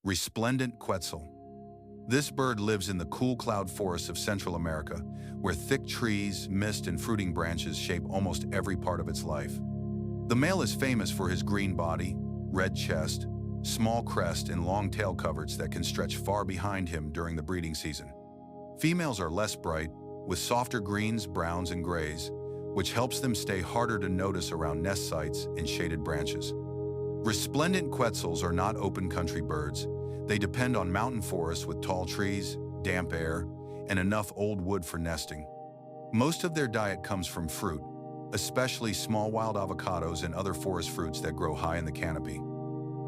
Resplendent Quetzal. This bird lives in the cool cloud forests of Central America, where thick trees, mist, and fruiting branches shape almost every part of its life. The male is famous for his green body, red chest, small crest, and long tail coverts that can stretch far behind him during the breeding season. Females are less bright, with softer greens, browns, and grays, which helps them stay harder to notice around nest sites and shaded branches. Resplendent quetzals are not open country birds. They depend on mountain forests with tall trees, damp air, and enough old wood for nesting. Most of their diet comes from fruit, especially small wild avocados and other forest fruits that grow high in the canopy.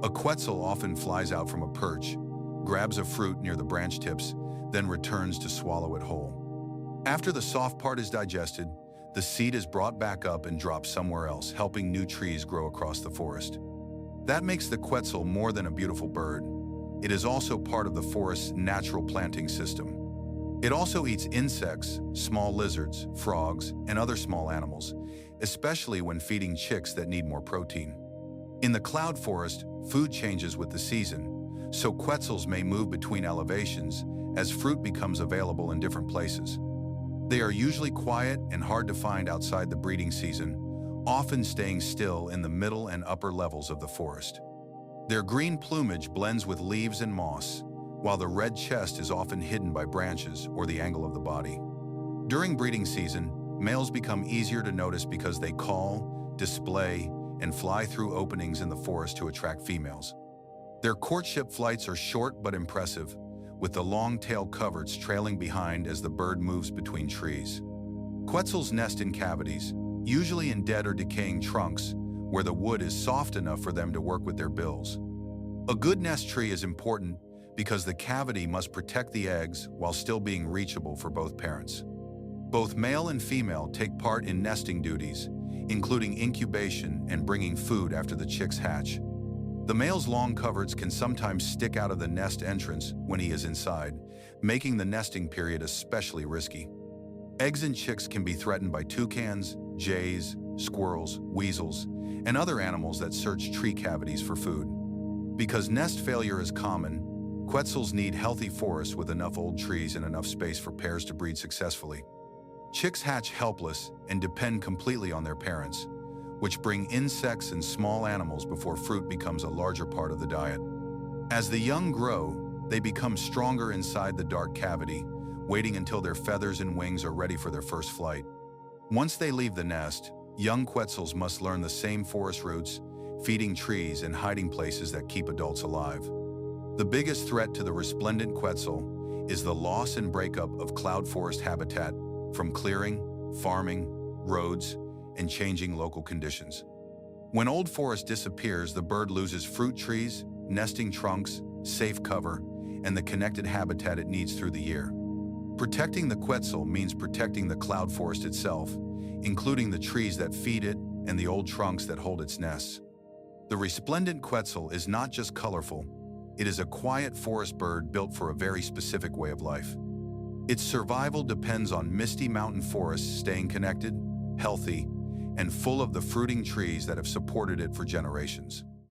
A quetzal often flies out from a perch, grabs a fruit near the branch tips, then returns to swallow it whole. After the soft part is digested, the seed is brought back up and dropped somewhere else, helping new trees grow across the forest. That makes the quetzal more than a beautiful bird. It is also part of the forest's natural planting system. It also eats insects, small lizards, frogs, and other small animals, especially when feeding chicks that need more protein. In the cloud forest, food changes with the season, so quetzals may move between elevations as fruit becomes available in different places. They are usually quiet and hard to find outside the breeding season, often staying still in the middle and upper levels of the forest. Their green plumage blends with leaves and moss, while the red chest is often hidden by branches or the angle of the body. During breeding season, males become easier to notice because they call, display, and fly through openings in the forest to attract females. Their courtship flights are short but impressive, with the long tail coverts trailing behind as the bird moves between trees. Quetzals nest in cavities, usually in dead or decaying trunks, where the wood is soft enough for them to work with their bills. A good nest tree is important because the cavity must protect the eggs while still being reachable for both parents. Both male and female take part in nesting duties, including incubation and bringing food after the chicks hatch. The male's long coverts can sometimes stick out of the nest entrance when he is inside, making the nesting period especially risky. Eggs and chicks can be threatened by toucans, jays, squirrels, weasels, and other animals that search tree cavities for food. Because nest failure is common, quetzals need healthy forests with enough old trees and enough space for pairs to breed successfully. Chicks hatch helpless and depend completely on their parents, which bring insects and small animals before fruit becomes a larger part of the diet. As the young grow, they become stronger inside the dark cavity, waiting until their feathers and wings are ready for their first flight. Once they leave the nest, young quetzals must learn the same forest routes, feeding trees, and hiding places that keep adults alive. The biggest threat to the resplendent quetzal is the loss and breakup of cloud forest habitat from clearing, farming, roads, and changing local conditions. When old forest disappears, the bird loses fruit trees, nesting trunks, safe cover, and the connected habitat it needs through the year. Protecting the quetzal means protecting the cloud forest itself, including the trees that feed it and the old trunks that hold its nests. The resplendent quetzal is not just colorful, it is a quiet forest bird built for a very specific way of life. Its survival depends on misty mountain forests staying connected, healthy, and full of the fruiting trees that have supported it for generations.